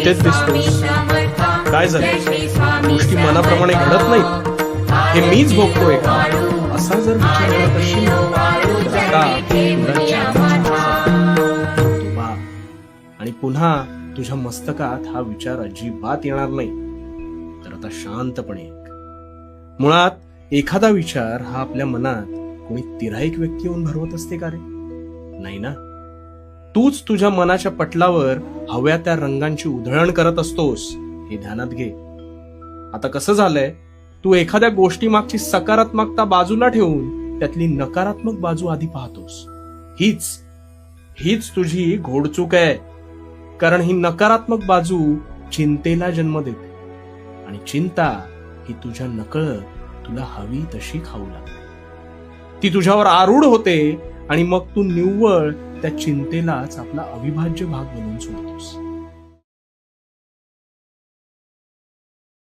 चिंतेत दिसतोस. काय झालं? गोष्टी मनाप्रमाणे घडत नाहीत, हे मीच भोगतोय का? असा जर विचार करत असशील तर आता तुला जीवनाची तू पहा. आणि पुन्हा तुझ्या मस्तकात हा विचार अजिबात येणार नाही. तर आता शांतपणे ऐक. मुळात एखादा विचार हा आपल्या मनात कोणी तिर्हाईक व्यक्ती येऊन भरवत असते का रे? नाही ना. तूच तुझ्या मनाच्या पटलावर हव्या त्या रंगांची उधळण करत असतोस, हे ध्यानात घे. आता कसं झालंय, तू एखाद्या गोष्टी मागची सकारात्मकता बाजूला ठेवून त्यातली नकारात्मक बाजू आधी पाहतोस. हीच तुझी घोडचूक आहे. कारण ही नकारात्मक बाजू चिंतेला जन्म देते आणि चिंता ही तुझ्या नकळत तुला हवी तशी खाऊ लागते. ती तुझ्यावर आरूढ होते आणि मग तू निव्वळ त्या चिंतेलाच आपला अविभाज्य भाग बनवून सोडतोस.